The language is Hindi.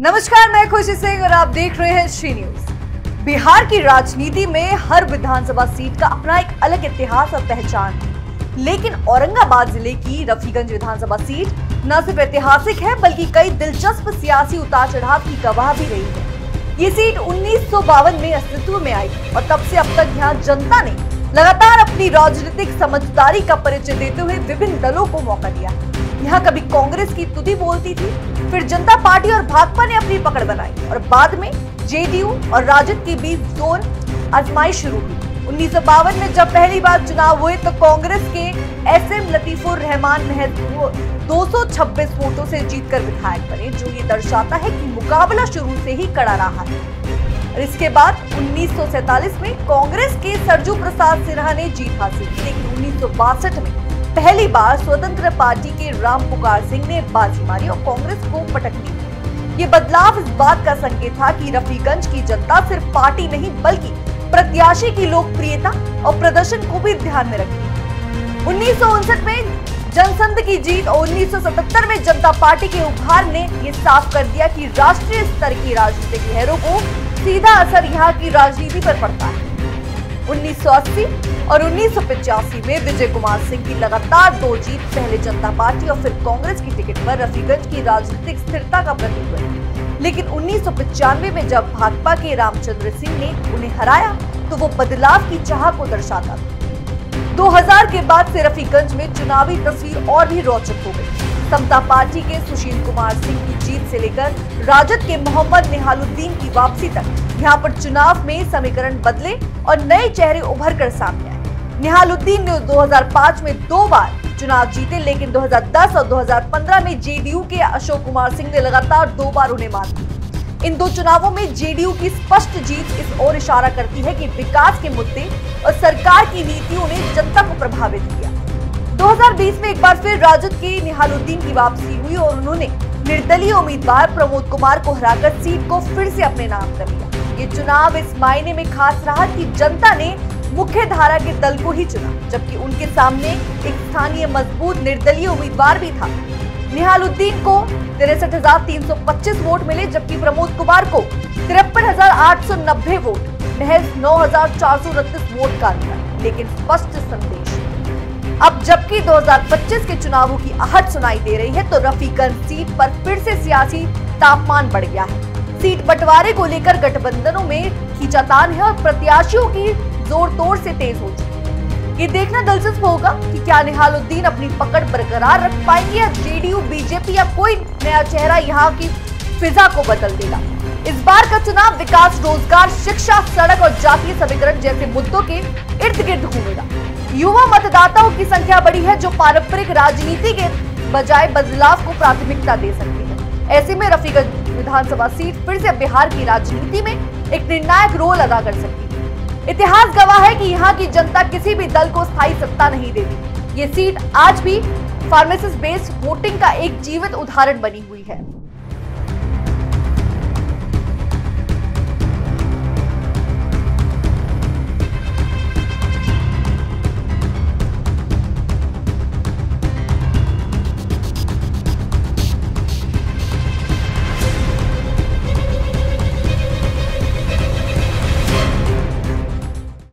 नमस्कार, मैं खुशी सिंह और आप देख रहे हैं श्री न्यूज। बिहार की राजनीति में हर विधानसभा सीट का अपना एक अलग इतिहास और पहचान है, लेकिन औरंगाबाद जिले की रफीगंज विधानसभा सीट न सिर्फ ऐतिहासिक है बल्कि कई दिलचस्प सियासी उतार चढ़ाव की गवाह भी रही है। ये सीट 1952 में अस्तित्व में आई और तब से अब तक यहाँ जनता ने लगातार अपनी राजनीतिक समझदारी का परिचय देते हुए विभिन्न दलों को मौका दिया। यहाँ कभी कांग्रेस की तुदी बोलती थी, फिर जनता पार्टी और भाजपा ने अपनी पकड़ बनाई और बाद में जेडीयू और राजद के बीच जोर आजमाइश शुरू हुई। 1952 में जब पहली बार चुनाव हुए तो कांग्रेस के एसएम लतीफुर रहमान महज 226 वोटों से जीतकर विधायक बने, जो ये दर्शाता है कि मुकाबला शुरू से ही कड़ा रहा है। और इसके बाद 1947 में कांग्रेस के सरजू प्रसाद सिन्हा ने जीत हासिल की, लेकिन 1962 में पहली बार स्वतंत्र पार्टी के राम पुकार सिंह ने बाजी मारी और कांग्रेस को पटकनी दी। ये बदलाव इस बात का संकेत था कि रफीगंज की जनता सिर्फ पार्टी नहीं बल्कि प्रत्याशी की लोकप्रियता और प्रदर्शन को भी ध्यान में रखती। 1959 में जनसंघ की जीत और 1977 में जनता पार्टी के उभार ने ये साफ कर दिया कि राष्ट्रीय स्तर की राजनीतिक लहरों को सीधा असर यहाँ की राजनीति पर पड़ता है। 1980 और 1985 में विजय कुमार सिंह की लगातार 2 जीत पहले जनता पार्टी और फिर कांग्रेस की टिकट पर रफीगंज की राजनीतिक स्थिरता का प्रतीक बनी। लेकिन 1995 में जब भाजपा के रामचंद्र सिंह ने उन्हें हराया तो वो बदलाव की चाह को दर्शाता था। 2000 के बाद से रफीगंज में चुनावी तस्वीर और भी रोचक हो गई। समता पार्टी के सुशील कुमार सिंह की जीत से लेकर राजद के मोहम्मद निहालुद्दीन की वापसी तक यहाँ पर चुनाव में समीकरण बदले और नए चेहरे उभर कर सामने आए। निहालुद्दीन ने 2005 में 2 बार चुनाव जीते, लेकिन 2010 और 2015 में जेडीयू के अशोक कुमार सिंह ने लगातार 2 बार उन्हें मात दी। इन 2 चुनावों में जेडीयू की स्पष्ट जीत इस ओर इशारा करती है कि विकास के मुद्दे और सरकार की नीतियों ने जनता को प्रभावित किया। 2020 में एक बार फिर राजद के निहालुद्दीन की वापसी हुई और उन्होंने निर्दलीय उम्मीदवार प्रमोद कुमार को हराकर सीट को फिर से अपने नाम कर लिया। ये चुनाव इस मायने में खास रहा कि जनता ने मुख्य धारा के दल को ही चुना, जबकि उनके सामने एक स्थानीय मजबूत निर्दलीय उम्मीदवार भी था। निहालुद्दीन को 63,325 वोट मिले, जबकि प्रमोद कुमार को 53,890 वोट, महज 9,429 वोट का अंतर, लेकिन स्पष्ट संदेश। अब जबकि 2025 के चुनावों की आहट सुनाई दे रही है तो रफीगंज सीट पर फिर से सियासी तापमान बढ़ गया है। सीट बंटवारे को लेकर गठबंधनों में खींचातान है और प्रत्याशियों की जोर तोड़ से तेज हो चुकी है। ये देखना दिलचस्प होगा कि क्या निहालुद्दीन अपनी पकड़ बरकरार रख पाएंगे या जेडीयू, बीजेपी या कोई नया चेहरा यहाँ की फिजा को बदल देगा। इस बार का चुनाव विकास, रोजगार, शिक्षा, सड़क और जातीय समीकरण जैसे मुद्दों के इर्द गिर्द घूमेगा। युवा मतदाताओं की संख्या बढ़ी है जो पारंपरिक राजनीति के बजाय बदलाव को प्राथमिकता दे सकती है। ऐसे में रफीगंज विधानसभा सीट फिर से बिहार की राजनीति में एक निर्णायक रोल अदा कर सकती है। इतिहास गवाह है कि यहाँ की जनता किसी भी दल को स्थायी सत्ता नहीं देती। ये सीट आज भी फार्मेसिस्ट बेस्ड वोटिंग का एक जीवित उदाहरण बनी हुई है।